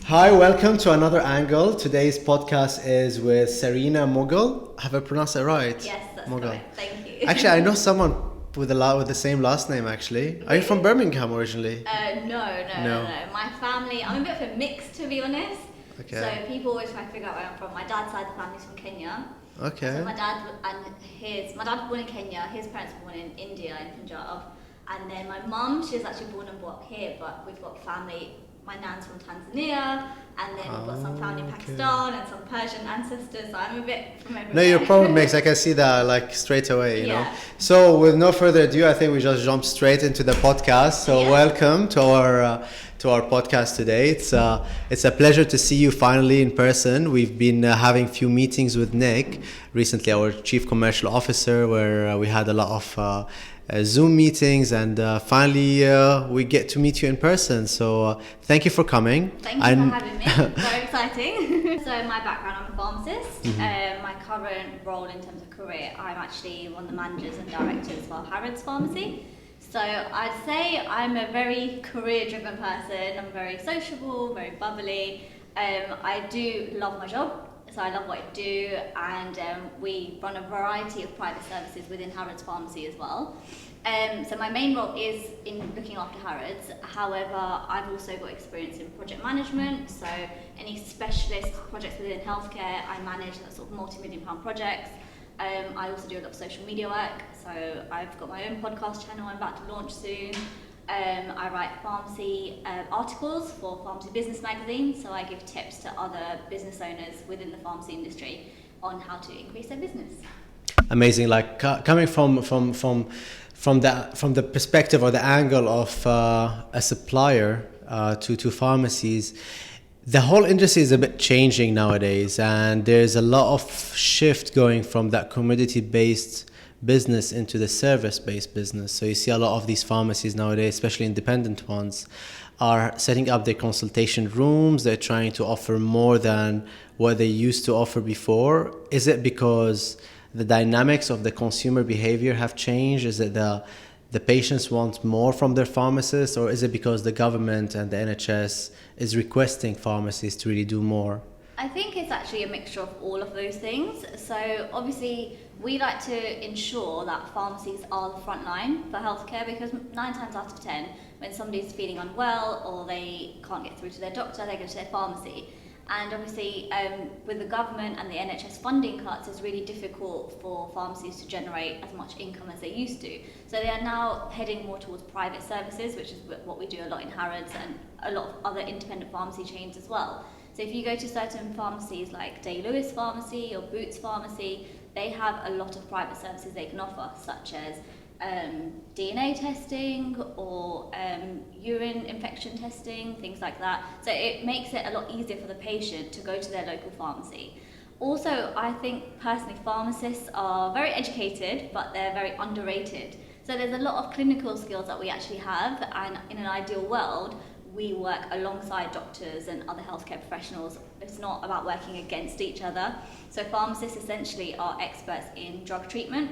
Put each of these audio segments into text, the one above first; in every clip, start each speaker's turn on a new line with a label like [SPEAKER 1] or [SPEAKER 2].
[SPEAKER 1] Hi, welcome to another angle. Today's podcast is with Sarina Mughal. Have I pronounced it right?
[SPEAKER 2] Yes, that's
[SPEAKER 1] Mughal.
[SPEAKER 2] correct. Thank you.
[SPEAKER 1] Actually, I know someone with the same last name. Actually, are you from Birmingham originally?
[SPEAKER 2] No. My family, I'm a bit of a mix, to be honest.
[SPEAKER 1] Okay.
[SPEAKER 2] So people always try to figure out where I'm from. My dad's side of the family's from Kenya.
[SPEAKER 1] Okay.
[SPEAKER 2] So my dad was born in Kenya. His parents were born in India, in Punjab. And then my mum, she was actually born and brought up here, but we've got family. My nan's from Tanzania, and then we've got some family in Pakistan and some Persian ancestors, so I'm a bit from everywhere.
[SPEAKER 1] No, your problem makes, I can see that like straight away, you know.
[SPEAKER 2] Yeah.
[SPEAKER 1] So with no further ado, I think we just jump straight into the podcast. So welcome to our podcast today. It's a pleasure to see you finally in person. We've been having few meetings with Nick recently, our Chief Commercial Officer, where we had a lot of Zoom meetings, and finally we get to meet you in person. So thank you for coming.
[SPEAKER 2] Thank you for having me. Very exciting. So my background, I'm a pharmacist. My current role in terms of career, I'm actually one of the managers and directors for Harrods Pharmacy. So I'd say I'm a very career-driven person. I'm very sociable, very bubbly. I do love my job. So I love what I do, and we run a variety of private services within Harrods Pharmacy as well. So my main role is in looking after Harrods. However, I've also got experience in project management, so any specialist projects within healthcare, I manage that sort of multi-million pound projects. I also do a lot of social media work, so I've got my own podcast channel I'm about to launch soon. I write pharmacy articles for Pharmacy Business magazine, so I give tips to other business owners within the pharmacy industry on how to increase their business.
[SPEAKER 1] Amazing. Like coming from the perspective or the angle of a supplier to pharmacies, the whole industry is a bit changing nowadays, and there's a lot of shift going from that commodity-based business into the service-based business. So you see a lot of these pharmacies nowadays, especially independent ones, are setting up their consultation rooms. They're trying to offer more than what they used to offer before. Is it because the dynamics of the consumer behavior have changed? Is it the patients want more from their pharmacists, or is it because the government and the NHS is requesting pharmacies to really do more?
[SPEAKER 2] I think it's actually a mixture of all of those things. So obviously we like to ensure that pharmacies are the front line for healthcare, because 9 times out of 10, when somebody's feeling unwell or they can't get through to their doctor, they go to their pharmacy. And obviously with the government and the NHS funding cuts, it's really difficult for pharmacies to generate as much income as they used to. So they are now heading more towards private services, which is what we do a lot in Harrods and a lot of other independent pharmacy chains as well. So if you go to certain pharmacies like Day Lewis Pharmacy or Boots Pharmacy, they have a lot of private services they can offer, such as DNA testing or urine infection testing, things like that. So it makes it a lot easier for the patient to go to their local pharmacy. Also, I think personally pharmacists are very educated, but they're very underrated. So there's a lot of clinical skills that we actually have, and in an ideal world, we work alongside doctors and other healthcare professionals. It's not about working against each other. So pharmacists essentially are experts in drug treatment.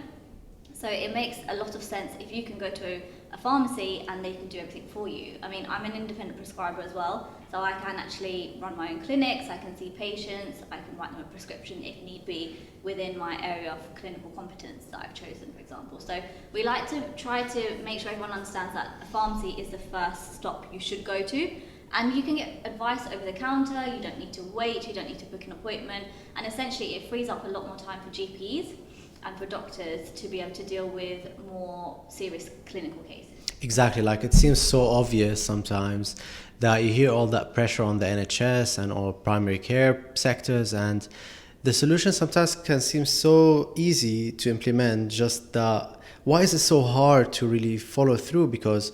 [SPEAKER 2] So it makes a lot of sense if you can go to a pharmacy and they can do everything for you. I mean, I'm an independent prescriber as well, so I can actually run my own clinics, I can see patients, I can write them a prescription if need be within my area of clinical competence that I've chosen, for example. So we like to try to make sure everyone understands that a pharmacy is the first stop you should go to. And you can get advice over the counter, you don't need to wait, you don't need to book an appointment, and essentially it frees up a lot more time for GPs and for doctors to be able to deal with more serious clinical cases.
[SPEAKER 1] Exactly, like it seems so obvious sometimes that you hear all that pressure on the NHS and all primary care sectors, and the solution sometimes can seem so easy to implement, just that why is it so hard to really follow through? Because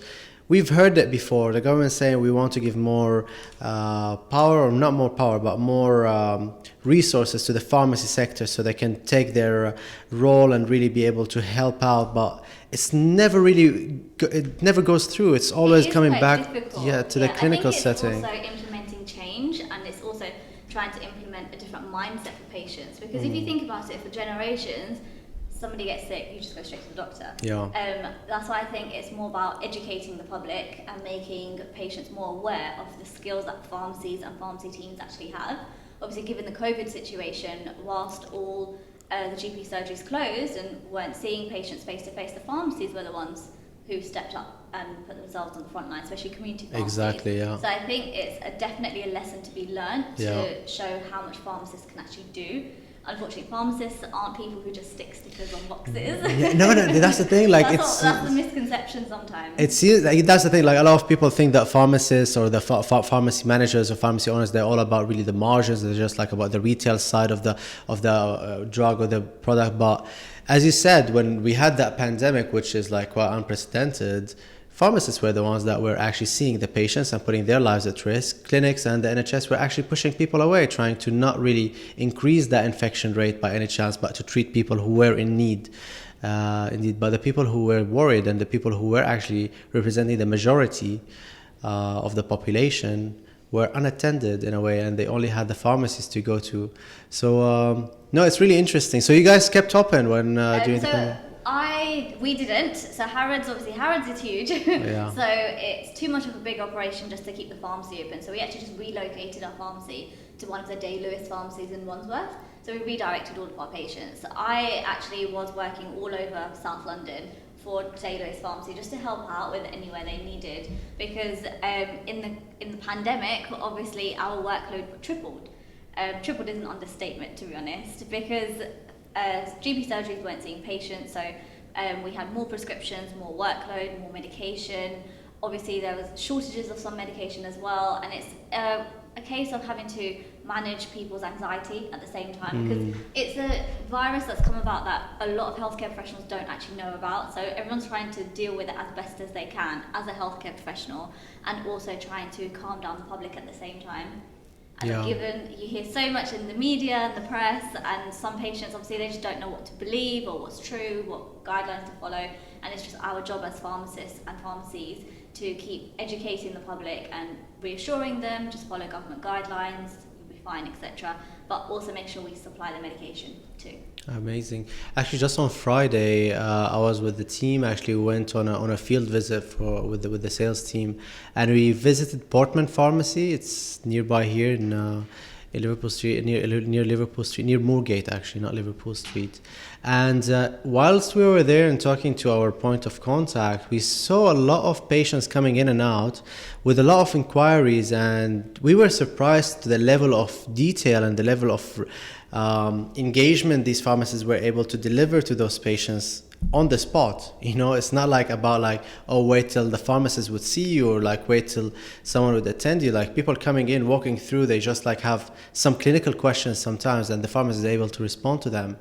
[SPEAKER 1] we've heard that before, the government saying we want to give more power, or not more power, but more resources to the pharmacy sector so they can take their role and really be able to help out. But it's never really, it never goes through. It's always coming back to the clinical setting.
[SPEAKER 2] I think it's also implementing change, and it's also trying to implement a different mindset for patients. Because if you think about it, for generations, somebody gets sick, you just go straight to the doctor.
[SPEAKER 1] Yeah.
[SPEAKER 2] That's why I think it's more about educating the public and making patients more aware of the skills that pharmacies and pharmacy teams actually have. Obviously, given the COVID situation, whilst all the GP surgeries closed and weren't seeing patients face to face, the pharmacies were the ones who stepped up and put themselves on the front line, especially community pharmacies.
[SPEAKER 1] Exactly, yeah.
[SPEAKER 2] So I think it's definitely a lesson to be learned to
[SPEAKER 1] Yeah.
[SPEAKER 2] show how much pharmacists can actually do. Unfortunately, pharmacists aren't people who just stick stickers on boxes.
[SPEAKER 1] Yeah, no, that's the thing. Like
[SPEAKER 2] that's the misconception sometimes.
[SPEAKER 1] It seems like that's the thing. Like a lot of people think that pharmacists or the pharmacy managers or pharmacy owners, they're all about really the margins. They're just like about the retail side of the drug or the product. But as you said, when we had that pandemic, which is like quite unprecedented, pharmacists were the ones that were actually seeing the patients and putting their lives at risk. Clinics and the NHS were actually pushing people away, trying to not really increase that infection rate by any chance, but to treat people who were in need. Indeed, but the people who were worried and the people who were actually representing the majority of the population were unattended in a way, and they only had the pharmacies to go to. So, no, it's really interesting. So you guys kept open when during the pandemic?
[SPEAKER 2] We didn't. So Harrods is huge.
[SPEAKER 1] Yeah.
[SPEAKER 2] So it's too much of a big operation just to keep the pharmacy open. So we actually just relocated our pharmacy to one of the Day Lewis pharmacies in Wandsworth. So we redirected all of our patients. I actually was working all over South London for Day Lewis pharmacy just to help out with anywhere they needed, because in the pandemic, obviously our workload tripled. Tripled is an understatement, to be honest, because GP surgeries weren't seeing patients, so we had more prescriptions, more workload, more medication. Obviously there was shortages of some medication as well, and it's a case of having to manage people's anxiety at the same time, because it's a virus that's come about that a lot of healthcare professionals don't actually know about. So everyone's trying to deal with it as best as they can as a healthcare professional, and also trying to calm down the public at the same time. And given you hear so much in the media and the press, and some patients obviously they just don't know what to believe or what's true, what guidelines to follow, and it's just our job as pharmacists and pharmacies to keep educating the public and reassuring them, just follow government guidelines, you'll be fine, etc. But also make sure we supply the medication too.
[SPEAKER 1] Amazing. Actually, just on Friday, I was with the team. Actually, we went on a field visit with the sales team, and we visited Portman Pharmacy. It's nearby here in Liverpool Street, near Liverpool Street, near Moorgate, actually, not Liverpool Street. And whilst we were there and talking to our point of contact, we saw a lot of patients coming in and out with a lot of inquiries, and we were surprised to the level of detail and the level of engagement these pharmacists were able to deliver to those patients on the spot. You know, it's not like about like, oh, wait till the pharmacist would see you, or like wait till someone would attend you. Like people coming in, walking through, they just like have some clinical questions sometimes, and the pharmacist is able to respond to them.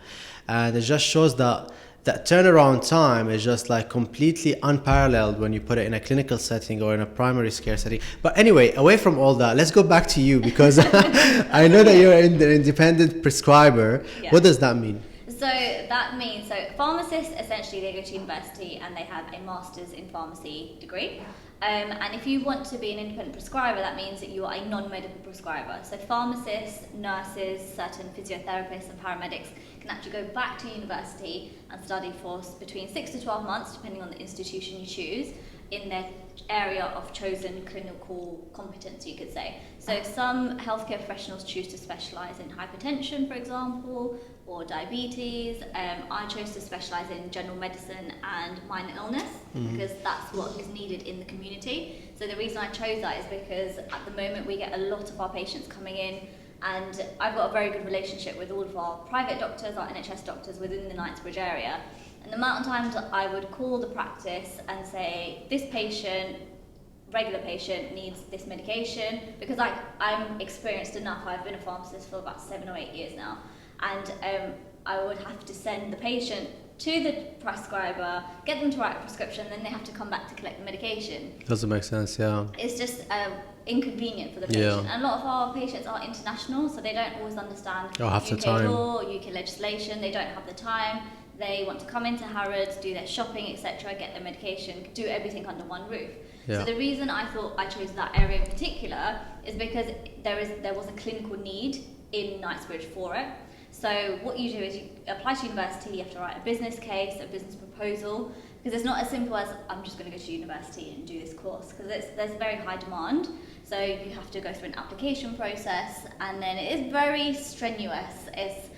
[SPEAKER 1] And it just shows that turnaround time is just like completely unparalleled when you put it in a clinical setting or in a primary care setting. But anyway, away from all that, let's go back to you, because I know that you're an independent prescriber. Yeah. What does that mean?
[SPEAKER 2] So that means, pharmacists, essentially they go to university and they have a master's in pharmacy degree. And if you want to be an independent prescriber, that means that you are a non-medical prescriber. So pharmacists, nurses, certain physiotherapists and paramedics can actually go back to university and study for between 6 to 12 months, depending on the institution you choose, in their area of chosen clinical competence, you could say. So some healthcare professionals choose to specialise in hypertension, for example, or diabetes. I chose to specialise in general medicine and minor illness, because that's what is needed in the community. So the reason I chose that is because at the moment we get a lot of our patients coming in, and I've got a very good relationship with all of our private doctors, our NHS doctors within the Knightsbridge area. And the amount of times I would call the practice and say, this patient, regular patient, needs this medication, because I'm experienced enough. I've been a pharmacist for about 7 or 8 years now, and I would have to send the patient to the prescriber, get them to write a prescription, then they have to come back to collect the medication.
[SPEAKER 1] Doesn't make sense, yeah.
[SPEAKER 2] It's just inconvenient for the patient. And a lot of our patients are international, so they don't always understand UK law, UK legislation. They don't have the time. They want to come into Harrods, do their shopping, etc., get their medication, do everything under one roof. Yeah. So the reason I thought I chose that area in particular is because there was a clinical need in Knightsbridge for it. So what you do is you apply to university, you have to write a business case, a business proposal, because it's not as simple as I'm just going to go to university and do this course, because there's very high demand. So you have to go through an application process, and then it is very strenuous. It's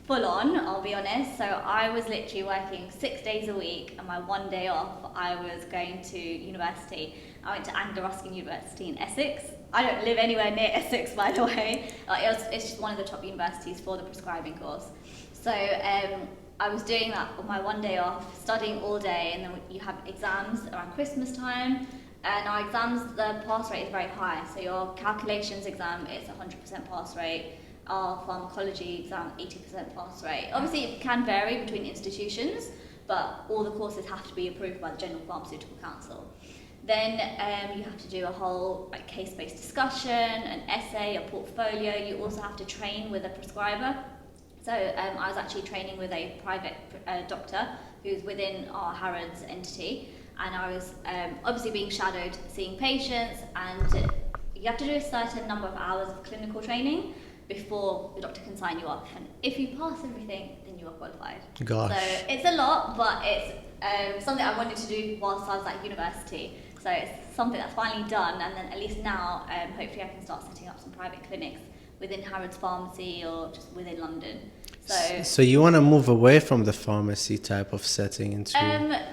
[SPEAKER 2] full on, I'll be honest. So I was literally working 6 days a week, and my one day off, I was going to university. I went to Anglia Ruskin University in Essex. I don't live anywhere near Essex, by the way. It's just one of the top universities for the prescribing course. So I was doing that on my one day off, studying all day, and then you have exams around Christmas time. And our exams, the pass rate is very high. So your calculations exam is 100% pass rate. Our pharmacology exam, 80% pass rate. Obviously, it can vary between institutions, but all the courses have to be approved by the General Pharmaceutical Council. Then you have to do a whole case-based discussion, an essay, a portfolio. You also have to train with a prescriber. So I was actually training with a private doctor who's within our Harrods entity, and I was obviously being shadowed, seeing patients, and you have to do a certain number of hours of clinical training before the doctor can sign you off. And if you pass everything, then you are qualified.
[SPEAKER 1] Gosh.
[SPEAKER 2] So it's a lot, but it's something I wanted to do whilst I was at university. So it's something that's finally done, and then at least now, hopefully I can start setting up some private clinics within Harrods Pharmacy or just within London.
[SPEAKER 1] So you want to move away from the pharmacy type of setting into...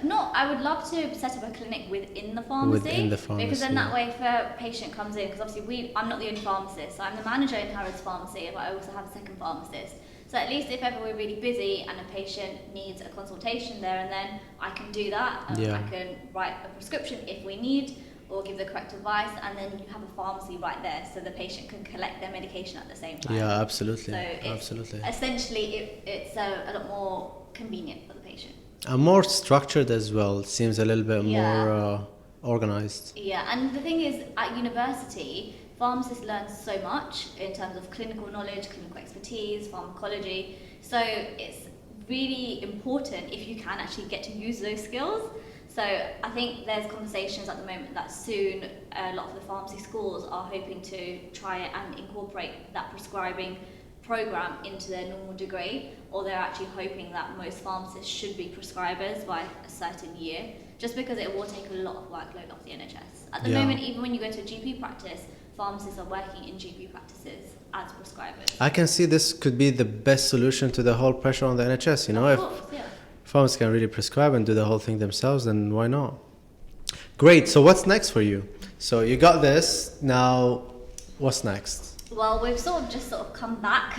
[SPEAKER 2] No, I would love to set up a clinic within the pharmacy.
[SPEAKER 1] Within the pharmacy.
[SPEAKER 2] Because then that way if a patient comes in, because obviously I'm not the only pharmacist, so I'm the manager in Harrods Pharmacy, but I also have a second pharmacist. So at least if ever we're really busy and a patient needs a consultation there and then, I can do that. I can write a prescription if we need, or give the correct advice, and then you have a pharmacy right there so the patient can collect their medication at the same time.
[SPEAKER 1] Yeah, absolutely.
[SPEAKER 2] So
[SPEAKER 1] absolutely.
[SPEAKER 2] Essentially, it's a lot more convenient for the patient.
[SPEAKER 1] And more structured as well. It seems a little bit more organized.
[SPEAKER 2] Yeah, and the thing is, at university, pharmacists learn so much in terms of clinical knowledge, clinical expertise, pharmacology. So it's really important if you can actually get to use those skills. So I think there's conversations at the moment that soon a lot of the pharmacy schools are hoping to try and incorporate that prescribing program into their normal degree, or they're actually hoping that most pharmacists should be prescribers by a certain year, just because it will take a lot of workload off the NHS. At the moment, even when you go to a GP practice, pharmacists are working in GP practices as prescribers.
[SPEAKER 1] I can see this could be the best solution to the whole pressure on the NHS, you know, if pharmacists can really prescribe and do the whole thing themselves, then why not? Great, so what's next for you? So you got this, now what's next?
[SPEAKER 2] Well, we've sort of come back.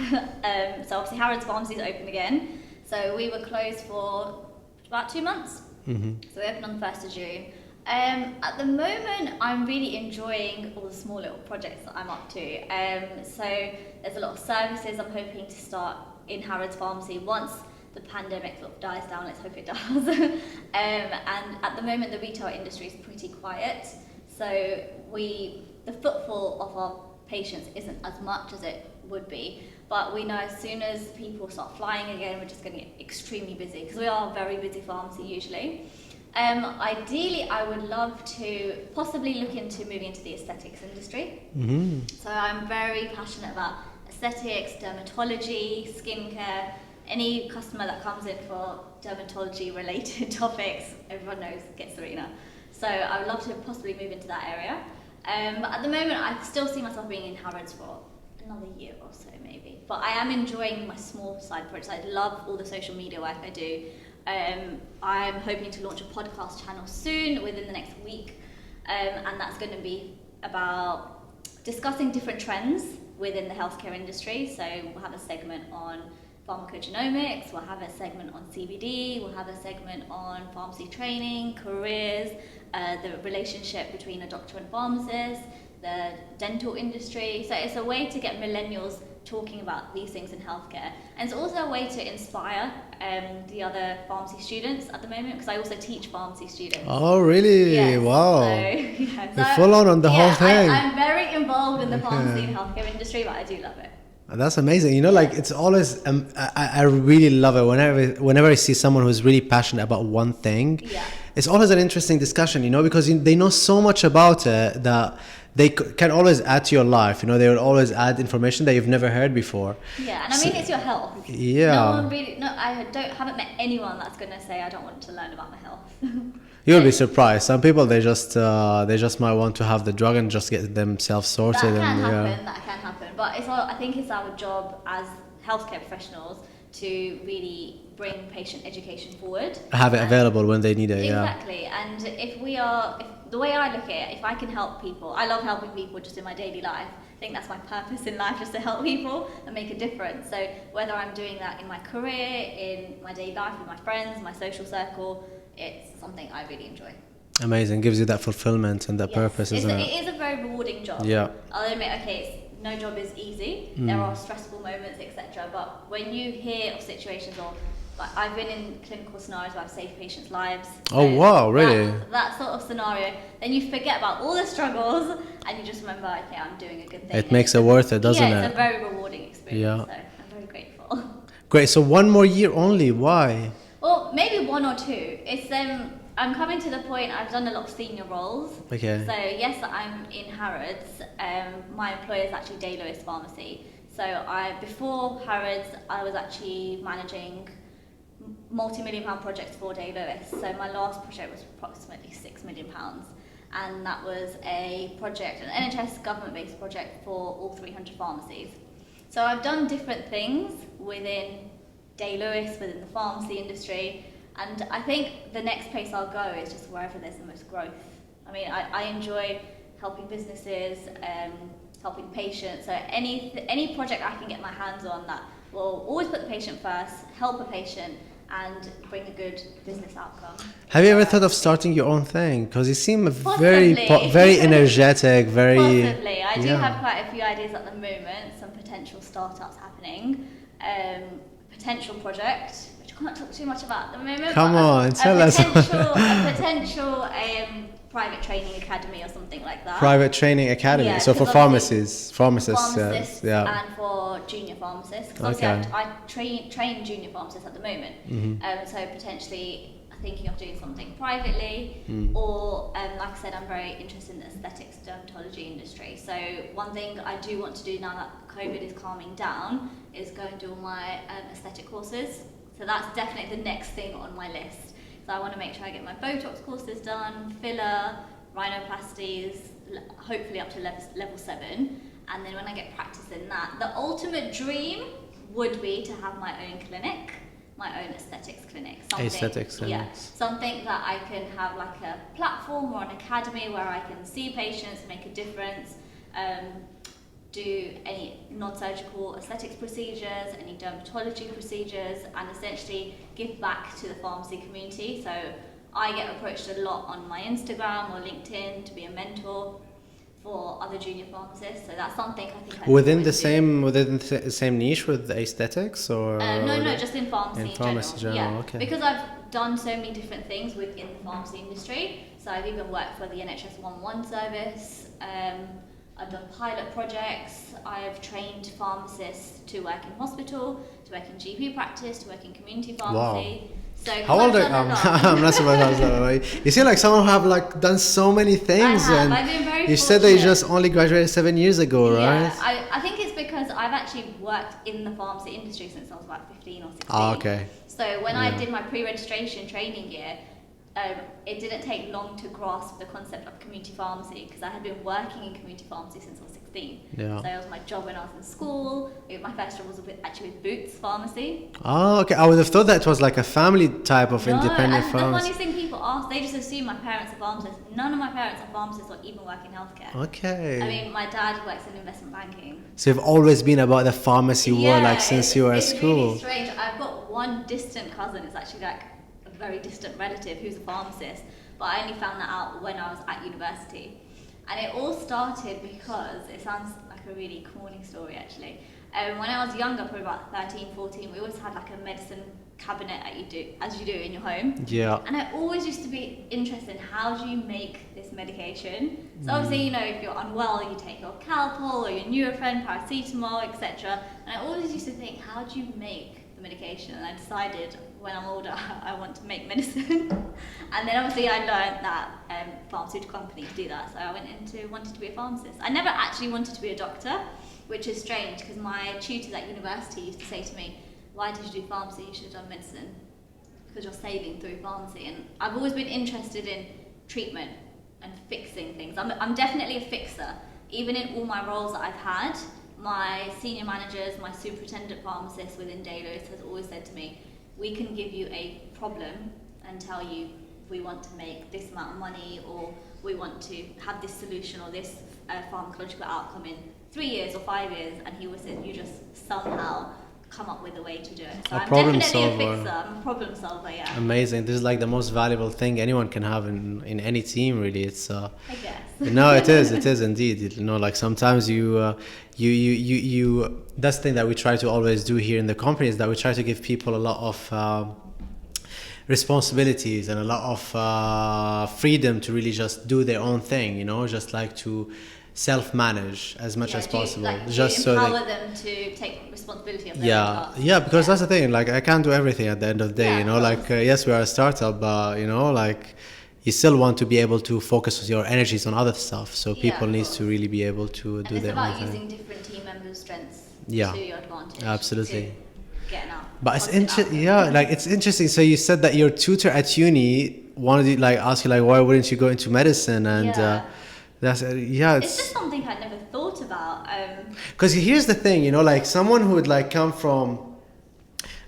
[SPEAKER 2] So obviously Harrods Pharmacy is open again. So we were closed for about 2 months. Mm-hmm. So we opened on the 1st of June. At the moment, I'm really enjoying all the small little projects that I'm up to. So there's a lot of services I'm hoping to start in Harrods Pharmacy once the pandemic sort of dies down. Let's hope it does. And at the moment, the retail industry is pretty quiet. So the footfall of our patients isn't as much as it would be. But we know as soon as people start flying again, we're just going to get extremely busy, because we are a very busy pharmacy usually. Ideally, I would love to possibly look into moving into the aesthetics industry. Mm-hmm. So I'm very passionate about aesthetics, dermatology, skincare. Any customer that comes in for dermatology-related topics, everyone knows, gets Sarina. So I would love to possibly move into that area. But at the moment, I still see myself being in Harrods for another year or so, maybe. But I am enjoying my small side projects. I love all the social media work I do. I'm hoping to launch a podcast channel soon, within the next week. And that's going to be about discussing different trends within the healthcare industry. So we'll have a segment on pharmacogenomics, we'll have a segment on CBD, we'll have a segment on pharmacy training, careers, the relationship between a doctor and pharmacist, the dental industry. So it's a way to get millennials talking about these things in healthcare. And it's also a way to inspire the other pharmacy students at the moment, because I also teach pharmacy students.
[SPEAKER 1] Oh, really?
[SPEAKER 2] Yes.
[SPEAKER 1] Wow.
[SPEAKER 2] So
[SPEAKER 1] you're full on the whole thing.
[SPEAKER 2] I'm very involved in the pharmacy and healthcare industry, but I do love it.
[SPEAKER 1] That's amazing. You know, like it's always, I really love it whenever I see someone who's really passionate about one thing.
[SPEAKER 2] Yeah.
[SPEAKER 1] It's always an interesting discussion, you know, because they know so much about it that they can always add to your life. You know, they will always add information that you've never heard before.
[SPEAKER 2] Yeah, and I mean, it's your health.
[SPEAKER 1] Yeah.
[SPEAKER 2] Haven't met anyone that's going to say, I don't want to learn about my health.
[SPEAKER 1] You'll be surprised. Some people, they just might want to have the drug and just get themselves sorted.
[SPEAKER 2] That can happen. But I think it's our job as healthcare professionals to really bring patient education forward.
[SPEAKER 1] Have it available when they need it.
[SPEAKER 2] Exactly. And if the way I look at it, if I can help people, I love helping people just in my daily life. I think that's my purpose in life, just to help people and make a difference. So whether I'm doing that in my career, in my daily life, with my friends, my social circle, it's something I really enjoy.
[SPEAKER 1] Amazing. Gives you that fulfillment and that purpose, isn't it?
[SPEAKER 2] It is a very rewarding job.
[SPEAKER 1] Yeah.
[SPEAKER 2] I'll admit, no job is easy. There are stressful moments, etc. But when you hear of situations, or like I've been in clinical scenarios where I've saved patients' lives.
[SPEAKER 1] Oh wow, really?
[SPEAKER 2] That sort of scenario, then you forget about all the struggles and you just remember, okay, I'm doing a good thing.
[SPEAKER 1] It makes it worth it, doesn't it?
[SPEAKER 2] Yeah, it's a very rewarding experience.
[SPEAKER 1] Yeah.
[SPEAKER 2] So I'm very grateful.
[SPEAKER 1] Great. So one more year only. Why?
[SPEAKER 2] Well, maybe one or two. It's I'm coming to the point. I've done a lot of senior roles.
[SPEAKER 1] Okay.
[SPEAKER 2] So yes, I'm in Harrods. My employer is actually Day Lewis Pharmacy. So before Harrods, I was actually managing multi-million-pound projects for Day Lewis. So my last project was approximately £6 million, and that was a project, an NHS government-based project for all 300 pharmacies. So I've done different things within Day Lewis, within the pharmacy industry, and I think the next place I'll go is just wherever there's the most growth. I mean, I enjoy helping businesses, helping patients, so any project I can get my hands on that will always put the patient first, help a patient, and bring a good business outcome.
[SPEAKER 1] Have you ever thought of starting your own thing? Because you seem
[SPEAKER 2] Possibly.
[SPEAKER 1] very energetic, very...
[SPEAKER 2] Possibly. I do have quite a few ideas at the moment, some potential startups happening, potential project, which I can't talk too much about at the moment.
[SPEAKER 1] Come on, tell us.
[SPEAKER 2] A potential private training academy or something like that.
[SPEAKER 1] Private training academy,
[SPEAKER 2] Yeah,
[SPEAKER 1] so for pharmacists,
[SPEAKER 2] and for junior pharmacists. Because obviously I train junior pharmacists at the moment. So potentially thinking of doing something privately, or like I said, I'm very interested in the aesthetics dermatology industry. So one thing I do want to do now that COVID is calming down is go and do all my aesthetic courses. So that's definitely the next thing on my list. So I want to make sure I get my Botox courses done, filler, rhinoplasties, hopefully up to level 7. And then when I get practice in that, the ultimate dream would be to have my own clinic, my own aesthetics clinic. Something that I can have like a platform or an academy where I can see patients, make a difference, do any non-surgical aesthetics procedures, any dermatology procedures, and essentially give back to the pharmacy community. So I get approached a lot on my Instagram or LinkedIn to be a mentor for other junior pharmacists. So that's something I think
[SPEAKER 1] within the same niche with the aesthetics, or
[SPEAKER 2] no, just in pharmacy.
[SPEAKER 1] In general.
[SPEAKER 2] Yeah,
[SPEAKER 1] okay.
[SPEAKER 2] Because I've done so many different things within the pharmacy industry. So I've even worked for the NHS 111 service. I've done pilot projects. I've trained pharmacists to work in hospital, to work in GP practice, to work in community pharmacy.
[SPEAKER 1] Wow.
[SPEAKER 2] So
[SPEAKER 1] how old are you? I'm not surprised. You seem like someone who have like done so many things.
[SPEAKER 2] I've been very
[SPEAKER 1] You said that you just only graduated 7 years ago, right?
[SPEAKER 2] Yeah, I think it's because I've actually worked in the pharmacy industry since I was about 15 or 16.
[SPEAKER 1] Ah, okay.
[SPEAKER 2] So when I did my pre-registration training year, it didn't take long to grasp the concept of community pharmacy, because I had been working in community pharmacy since I was 16.
[SPEAKER 1] Yeah.
[SPEAKER 2] So it was my job when I was in school. My first job was actually with Boots Pharmacy.
[SPEAKER 1] Oh, okay. I would have thought that was like a family type of independent
[SPEAKER 2] and
[SPEAKER 1] pharmacy.
[SPEAKER 2] The funny thing people ask, they just assume my parents are pharmacists. None of my parents are pharmacists or even work in healthcare.
[SPEAKER 1] Okay.
[SPEAKER 2] I mean, my dad works in investment banking.
[SPEAKER 1] So you've always been about the pharmacy world, like since you were at school.
[SPEAKER 2] It's really strange. I've got one distant cousin. It's actually like a very distant relative who's a pharmacist, but I only found that out when I was at university. And it all started because, it sounds like a really corny story actually, when I was younger, probably about 13, 14, we always had like a medicine cabinet as you do in your home.
[SPEAKER 1] Yeah.
[SPEAKER 2] And I always used to be interested in how do you make this medication. So obviously, you know, if you're unwell, you take your Calpol or your Nurofen, paracetamol, etc. And I always used to think, how do you make the medication? And I decided when I'm older, I want to make medicine. And then obviously I learned that pharmaceutical companies do that. So I wanted to be a pharmacist. I never actually wanted to be a doctor, which is strange because my tutors at university used to say to me, why did you do pharmacy? You should have done medicine because you're saving through pharmacy. And I've always been interested in treatment and fixing things. I'm definitely a fixer. Even in all my roles that I've had, my senior managers, my superintendent pharmacist within Dalos has always said to me, we can give you a problem and tell you we want to make this amount of money or we want to have this solution or this pharmacological outcome in 3 years or 5 years, and he always said, you just somehow come up with a way to do it. So I'm definitely a fixer. I'm a problem solver, yeah.
[SPEAKER 1] Amazing. This is like the most valuable thing anyone can have in any team, really. It's
[SPEAKER 2] I guess.
[SPEAKER 1] No, it is indeed. You know, like sometimes you that's the thing that we try to always do here in the company, is that we try to give people a lot of responsibilities and a lot of freedom to really just do their own thing, you know, just like to self-manage as much as possible, just so
[SPEAKER 2] empower them to take responsibility of their own tasks.
[SPEAKER 1] Because that's the thing, like I can't do everything at the end of the day, you know, like yes, we are a startup, but you know, like you still want to be able to focus your energies on other stuff, so people need to really be able to do their own thing.
[SPEAKER 2] It's about using different team members' strengths to your advantage.
[SPEAKER 1] Absolutely.
[SPEAKER 2] Getting out.
[SPEAKER 1] But it's it's interesting. So you said that your tutor at uni wanted to like ask you like, why wouldn't you go into medicine? And
[SPEAKER 2] it's just something I never thought about.
[SPEAKER 1] Because here's the thing, you know, like someone who would like come from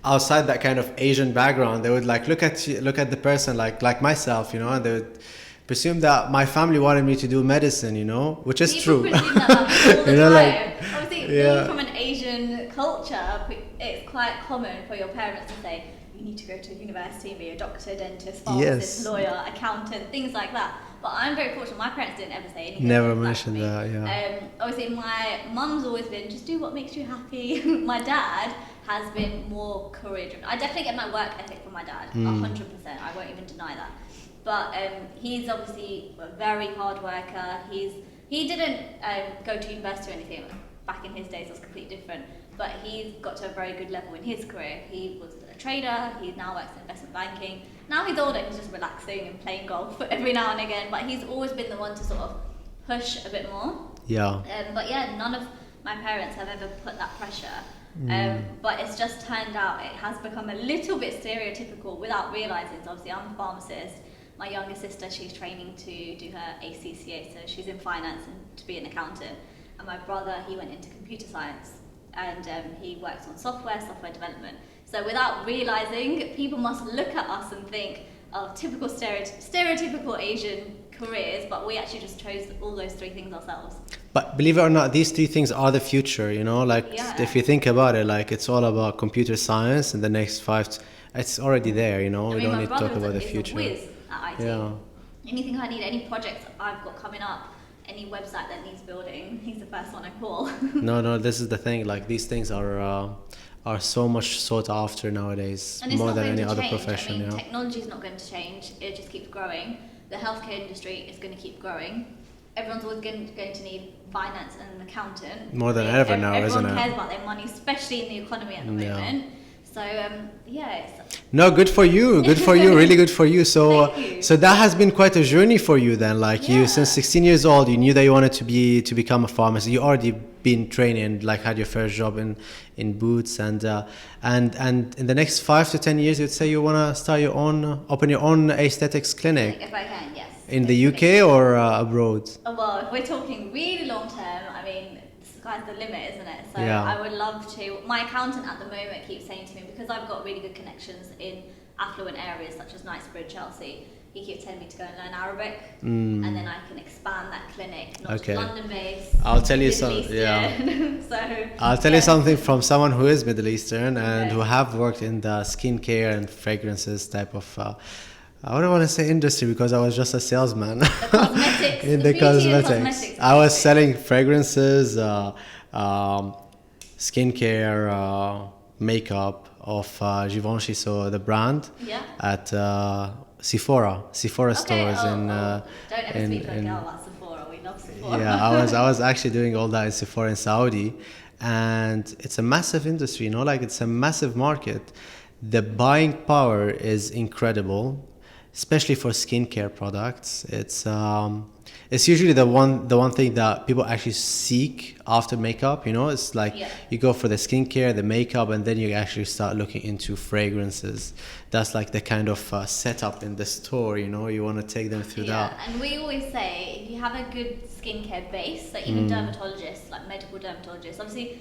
[SPEAKER 1] outside that kind of Asian background, they would like look at the person like myself, you know, and they would presume that my family wanted me to do medicine, you know, which is true.
[SPEAKER 2] Presume that all the time. Like, obviously, being from an Asian culture, it's quite common for your parents to say, you need to go to university and be a doctor, dentist, pharmacist, lawyer, accountant, things like that. But I'm very fortunate, my parents didn't ever say anything.
[SPEAKER 1] Never mentioned that, yeah.
[SPEAKER 2] Obviously, my mum's always been, just do what makes you happy. My dad has been more career driven. I definitely get my work ethic from my dad, 100%. I won't even deny that. But he's obviously a very hard worker. He didn't go to university or anything. Back in his days, it was completely different. But he's got to a very good level in his career. He was a trader. He now works in investment banking. Now he's older, he's just relaxing and playing golf every now and again. But he's always been the one to sort of push a bit more.
[SPEAKER 1] Yeah.
[SPEAKER 2] But yeah, none of my parents have ever put that pressure. But it's just turned out it has become a little bit stereotypical without realising. So obviously I'm a pharmacist. My younger sister, she's training to do her ACCA, so she's in finance and to be an accountant. And my brother, he went into computer science and he works on software development. So without realising, people must look at us and think, oh, typical stereotypical Asian careers, but we actually just chose all those three things ourselves.
[SPEAKER 1] But believe it or not, these three things are the future, you know, like if you think about it, like it's all about computer science in the next it's already there, you know, we don't need to talk about the future.
[SPEAKER 2] My brother is a whiz at IT.
[SPEAKER 1] Yeah.
[SPEAKER 2] Anything I need, any projects I've got coming up, any website that needs building, he's the first one I call.
[SPEAKER 1] No, this is the thing, like these things are so much sought after nowadays, more than any other profession.
[SPEAKER 2] Technology is not going to change, it just keeps growing. The healthcare industry is going to keep growing. Everyone's always going to need finance and an accountant.
[SPEAKER 1] More than ever now, isn't it?
[SPEAKER 2] Everyone cares about their money, especially in the economy at the moment. So
[SPEAKER 1] no, good for you, really good for you. So that has been quite a journey for you then. Like you, since 16 years old, you knew that you wanted to become a pharmacist. You already been training and like had your first job in Boots, and in the next 5 to 10 years, you'd say you want to start open your own aesthetics clinic.
[SPEAKER 2] If I can, yes.
[SPEAKER 1] In the UK or abroad?
[SPEAKER 2] Well, if we're talking really long term, I mean, the sky's the limit, isn't it? So I would love to. My accountant at the moment keeps saying to me, because I've got really good connections in affluent areas such as Knightsbridge, Chelsea, he keeps telling me to go and learn Arabic, and then I can expand that clinic, not just London-based.
[SPEAKER 1] I'll tell you something. I'll tell you something from someone who is Middle Eastern and who have worked in the skincare and fragrances type of. I don't want to say industry because I was just a salesman.
[SPEAKER 2] The cosmetics.
[SPEAKER 1] In the cosmetics. I was selling fragrances, skincare, makeup, of Givenchy, so the brand,
[SPEAKER 2] Yeah.
[SPEAKER 1] at Sephora stores
[SPEAKER 2] Don't ever speak to a girl about Sephora. We love Sephora.
[SPEAKER 1] yeah, I was actually doing all that in Sephora in Saudi, and it's a massive industry, you know, like it's a massive market. The buying power is incredible, especially for skincare products. It's usually the one thing that people actually seek after makeup. You know, it's like you go for the skincare, the makeup, and then you actually start looking into fragrances. That's like the kind of setup in the store. You know, you want to take them through that.
[SPEAKER 2] And we always say if you have a good skincare base, like even dermatologists, like medical dermatologists, obviously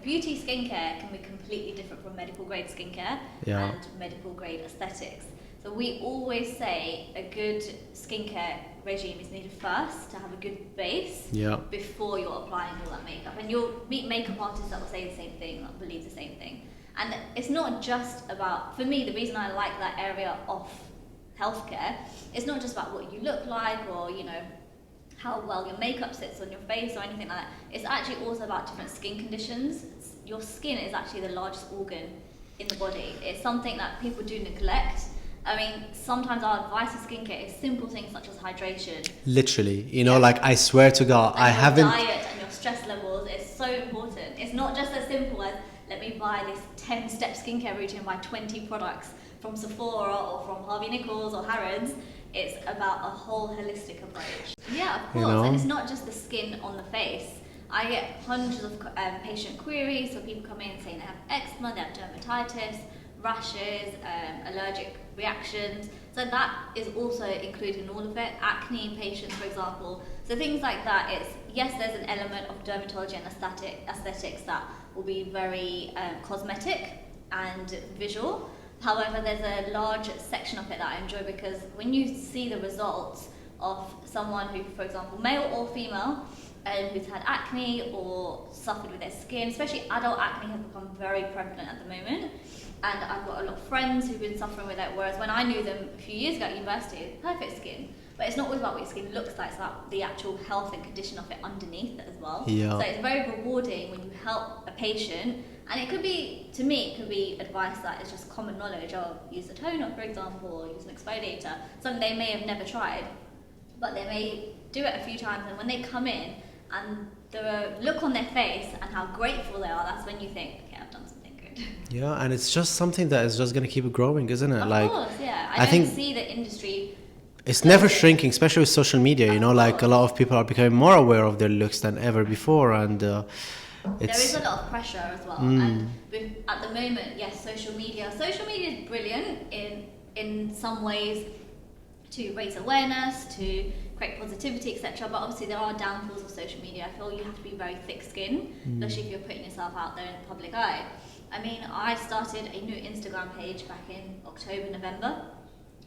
[SPEAKER 2] beauty skincare can be completely different from medical grade skincare and medical grade aesthetics. So we always say a good skincare regime is needed first to have a good base before you're applying all that makeup. And you'll meet makeup artists that will say the same thing, that believe the same thing. And it's not just about, for me, the reason I like that area of healthcare, it's not just about what you look like or, you know, how well your makeup sits on your face or anything like that. It's actually also about different skin conditions. Your skin is actually the largest organ in the body. It's something that people do neglect. I mean, sometimes our advice in skincare is simple things such as hydration.
[SPEAKER 1] Literally, you know, like I swear to God,
[SPEAKER 2] and
[SPEAKER 1] I
[SPEAKER 2] your
[SPEAKER 1] haven't.
[SPEAKER 2] Diet and your stress levels is so important. It's not just as simple as let me buy this 10-step skincare routine, buy 20 products from Sephora or from Harvey Nichols or Harrods. It's about a whole holistic approach. Yeah, of course,
[SPEAKER 1] You know?
[SPEAKER 2] And it's not just the skin on the face. I get hundreds of patient queries, so people come in saying they have eczema, they have dermatitis, rashes, allergic reactions. So that is also included in all of it. Acne patients, for example. So things like that. It's yes, there's an element of dermatology and aesthetics that will be very cosmetic and visual. However, there's a large section of it that I enjoy because when you see the results of someone who, for example, male or female, who's had acne or suffered with their skin, especially adult acne has become very prevalent at the moment. And I've got a lot of friends who've been suffering with it, whereas when I knew them a few years ago at university, perfect skin. But it's not always about what your skin looks like, it's about the actual health and condition of it underneath it as well.
[SPEAKER 1] Yeah.
[SPEAKER 2] So it's very rewarding when you help a patient, and it could be, to me, it could be advice that is just common knowledge, or use a toner, for example, or use an exfoliator, something they may have never tried, but they may do it a few times, and when they come in, and the look on their face and how grateful they are, that's when you think, okay, I've done something good.
[SPEAKER 1] Yeah, and it's just something that is just going to keep growing, isn't it?
[SPEAKER 2] Of course, yeah. I
[SPEAKER 1] think
[SPEAKER 2] don't see the industry...
[SPEAKER 1] It's never shrinking, especially with social media, you know, like a lot of people are becoming more aware of their looks than ever before, and
[SPEAKER 2] there is a lot of pressure as well. And at the moment, yes, social media is brilliant in some ways to raise awareness, to create positivity, etc. But obviously there are downfalls of social media. I feel you have to be very thick-skinned, especially if you're putting yourself out there in the public eye. I mean, I started a new Instagram page back in October, November.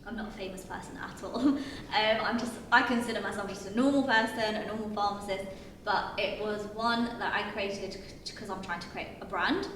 [SPEAKER 2] I'm not a famous person at all. I consider myself just a normal person, a normal pharmacist, but it was one that I created because I'm trying to create a brand.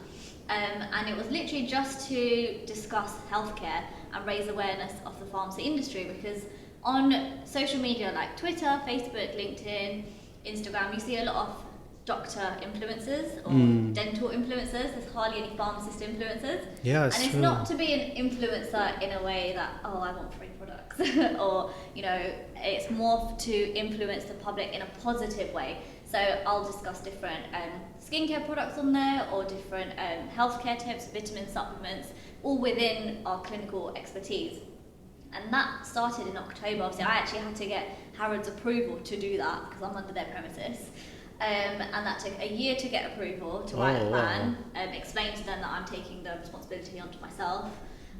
[SPEAKER 2] And it was literally just to discuss healthcare and raise awareness of the pharmacy industry, because on social media like Twitter, Facebook, LinkedIn, Instagram, you see a lot of doctor influencers or dental influencers. There's hardly any pharmacist influencers.
[SPEAKER 1] Yeah,
[SPEAKER 2] and it's not to be an influencer in a way that, oh, I want free products or, you know, it's more to influence the public in a positive way. So I'll discuss different skincare products on there, or different healthcare tips, vitamin supplements, all within our clinical expertise. And that started in October. Obviously, I actually had to get Harrods approval to do that because I'm under their premises. And that took a year to get approval to write a plan, explain to them that I'm taking the responsibility onto myself.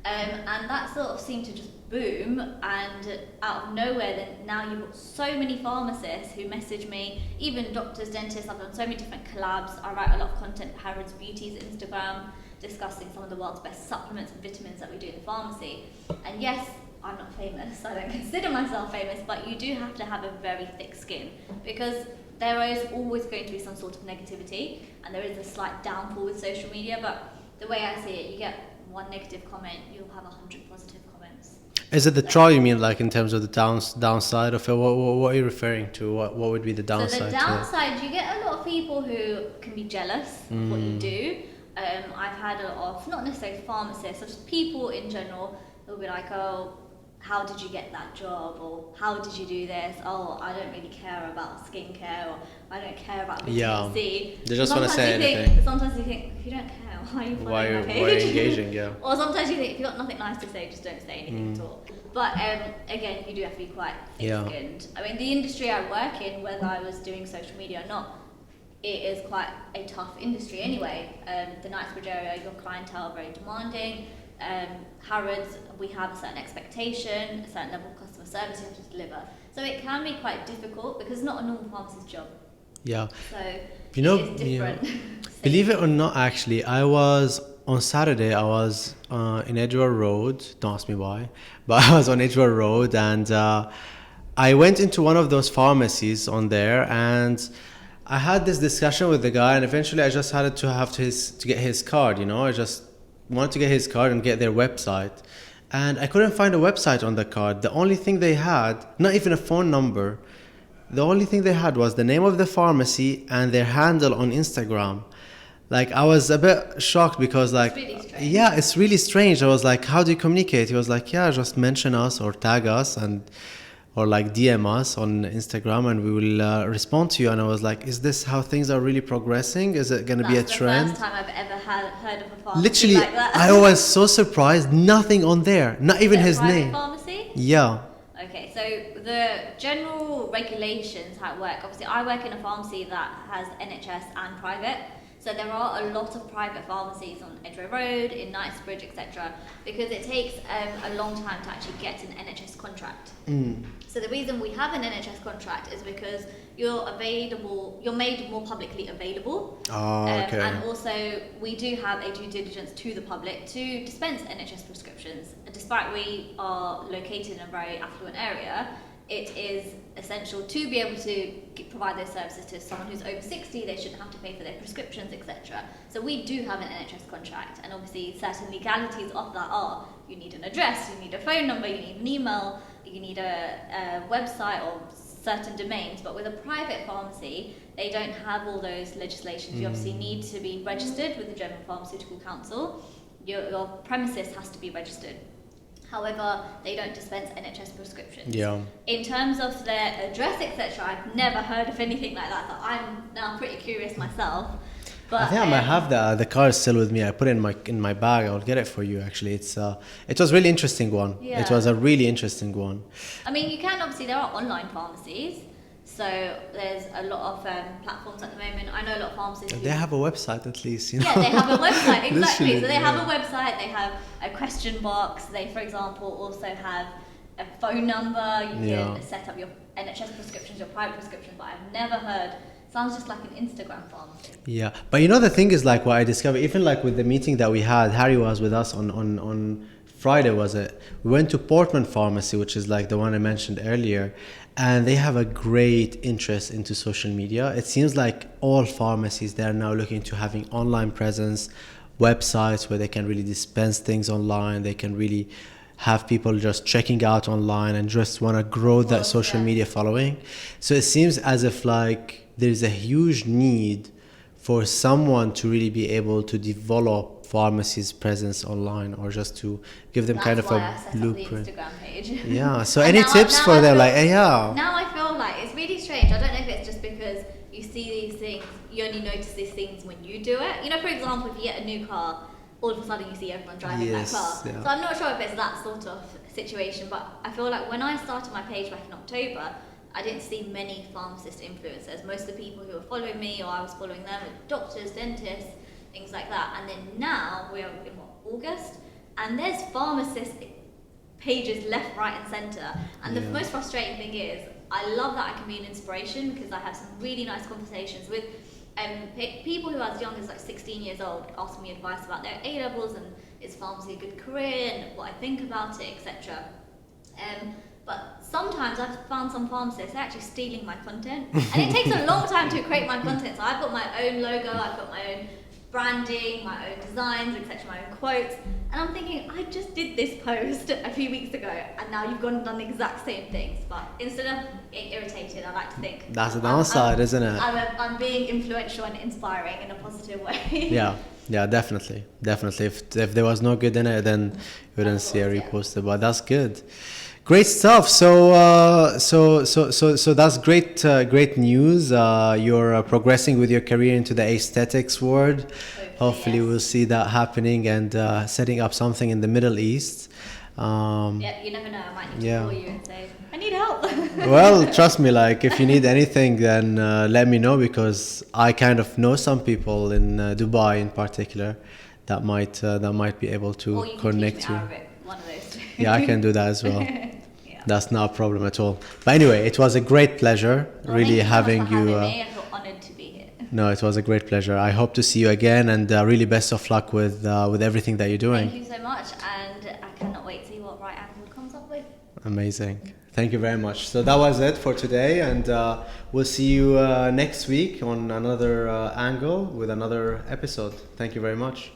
[SPEAKER 2] And that sort of seemed to just boom, and out of nowhere, then now you've got so many pharmacists who message me, even doctors, dentists. I've done so many different collabs. I write a lot of content for Harrods Beauty's Instagram, discussing some of the world's best supplements and vitamins that we do in the pharmacy. And yes, I'm not famous, I don't consider myself famous, but you do have to have a very thick skin, because there is always going to be some sort of negativity, and there is a slight downfall with social media, but the way I see it, you get one negative comment, you'll have 100 positive comments.
[SPEAKER 1] Is it the trial you mean, like in terms of the downside of it? What are you referring to? What would be the downside?
[SPEAKER 2] So the downside, you get a lot of people who can be jealous of what you do, I've had a lot of, not necessarily pharmacists, but just people in general who'll be like, oh, how did you get that job? Or how did you do this? Oh, I don't really care about skincare, or I don't care about vitamin C.
[SPEAKER 1] They just want to say anything.
[SPEAKER 2] Sometimes you think, if you don't care, why are you following my page?
[SPEAKER 1] Why are you engaging, yeah.
[SPEAKER 2] Or sometimes you think, if you've got nothing nice to say, just don't say anything at all. But again, you do have to be quite thick-skinned. I mean, the industry I work in, whether I was doing social media or not, it is quite a tough industry anyway. The Knightsbridge area, your clientele are very demanding. Harrods, we have a certain expectation, a certain level of customer service you have to deliver. So it can be quite difficult because it's not a normal pharmacist job.
[SPEAKER 1] Yeah.
[SPEAKER 2] So
[SPEAKER 1] it's different. Believe it or not, actually, on Saturday, I was in Edgware Road. Don't ask me why, but I was on Edgware Road, and I went into one of those pharmacies on there, and I had this discussion with the guy, and eventually I just had to get his card. I just wanted to get his card and get their website, and I couldn't find a website on the card. The only thing they had, not even a phone number, the only thing they had was the name of the pharmacy and their handle on Instagram. Like, I was a bit shocked because, like,
[SPEAKER 2] it's really strange.
[SPEAKER 1] Yeah, it's really strange. I was like, how do you communicate? He was like, yeah, just mention us or tag us or like DM us on Instagram and we will respond to you. And I was like, is this how things are really progressing? Is it going to be a trend?
[SPEAKER 2] That's the first time I've ever heard of a pharmacy
[SPEAKER 1] Literally,
[SPEAKER 2] like that.
[SPEAKER 1] I was so surprised. Nothing on there. Not even his name.
[SPEAKER 2] Pharmacy?
[SPEAKER 1] Yeah.
[SPEAKER 2] Okay, so the general regulations, how it work. Obviously, I work in a pharmacy that has NHS and private. So there are a lot of private pharmacies on Edgware Road, in Knightsbridge, etc. Because it takes a long time to actually get an NHS contract. So the reason we have an NHS contract is because you're made more publicly available.
[SPEAKER 1] Okay.
[SPEAKER 2] And also we do have a due diligence to the public to dispense NHS prescriptions. Despite we are located in a very affluent area, it is essential to be able to provide those services to someone who's over 60. They shouldn't have to pay for their prescriptions, etc. So we do have an NHS contract, and obviously certain legalities of that are you need an address, you need a phone number, you need an email, you need a website or certain domains. But with a private pharmacy, they don't have all those legislations. You obviously need to be registered with the General Pharmaceutical Council. Your premises has to be registered. However, they don't dispense NHS prescriptions.
[SPEAKER 1] Yeah.
[SPEAKER 2] In terms of their address, etc., I've never heard of anything like that. So I'm now pretty curious myself. But
[SPEAKER 1] I think I might have the card still with me. I put it in my bag. I'll get it for you. Actually, it was a really interesting one.
[SPEAKER 2] Yeah.
[SPEAKER 1] It was a really interesting one.
[SPEAKER 2] I mean, you can obviously, there are online pharmacies. So there's a lot of platforms at the moment. I know a lot of pharmacies.
[SPEAKER 1] They have a website at least.
[SPEAKER 2] Yeah, they have a website, exactly. So they have a website, they have a question box. They, for example, also have a phone number. You can set up your NHS prescriptions, your private prescriptions, but I've never heard. Sounds just like an Instagram pharmacy.
[SPEAKER 1] Yeah, but the thing is, like, what I discovered, even like with the meeting that we had, Harry was with us on Friday, was it? We went to Portman Pharmacy, which is like the one I mentioned earlier, and they have a great interest into social media. It seems like all pharmacies, they're now looking to having online presence, websites where they can really dispense things online. They can really have people just checking out online and just want to grow that social media following. So it seems as if like there's a huge need for someone to really be able to develop pharmacies' presence online, or just to give them kind of a blueprint.
[SPEAKER 2] The Instagram page.
[SPEAKER 1] Yeah. So any tips for them? Like, yeah.
[SPEAKER 2] Now I feel like it's really strange. I don't know if it's just because you see these things, you only notice these things when you do it. For example, if you get a new car, all of a sudden you see everyone driving that car.
[SPEAKER 1] Yeah.
[SPEAKER 2] So I'm not sure if it's that sort of situation, but I feel like when I started my page back in October, I didn't see many pharmacist influencers. Most of the people who were following me, or I was following them, were doctors, dentists, things like that. And then now we're in August, and there's pharmacist pages left, right, and centre. And the most frustrating thing is, I love that I can be an inspiration, because I have some really nice conversations with people who are as young as like 16 years old, asking me advice about their A-levels and is pharmacy a good career and what I think about it, etc. But sometimes I've found some pharmacists actually stealing my content, and it takes a long time to create my content. So I've got my own logo, I've got my own branding, my own designs, etc., my own quotes. And I'm thinking, I just did this post a few weeks ago, and now you've gone and done the exact same things. But instead of getting irritated, I like to think
[SPEAKER 1] That's the downside, isn't it?
[SPEAKER 2] I'm being influential and inspiring in a positive way.
[SPEAKER 1] Yeah, definitely. If there was no good in it, then you wouldn't see a repost. But that's good. Great stuff. So that's great news. You're progressing with your career into the aesthetics world. Hopefully,
[SPEAKER 2] yes.
[SPEAKER 1] we'll see that happening and setting up something in the Middle East.
[SPEAKER 2] Yeah, you never know. I might need to call you and say, I need help.
[SPEAKER 1] Well, trust me. Like, if you need anything, then let me know, because I kind of know some people in Dubai, in particular, that might be able to
[SPEAKER 2] or you
[SPEAKER 1] connect
[SPEAKER 2] can teach me
[SPEAKER 1] you.
[SPEAKER 2] Arabic, one of those two.
[SPEAKER 1] Yeah, I can do that as well.
[SPEAKER 2] Yeah.
[SPEAKER 1] That's not a problem at all. But anyway, it was a great pleasure, really having you.
[SPEAKER 2] I feel honored to be here.
[SPEAKER 1] No, it was a great pleasure. I hope to see you again, and really best of luck with everything that you're doing.
[SPEAKER 2] Thank you so much, and I cannot wait to see what Rightangled comes up with.
[SPEAKER 1] Amazing. Thank you very much. So that was it for today, and we'll see you next week on another angle with another episode. Thank you very much.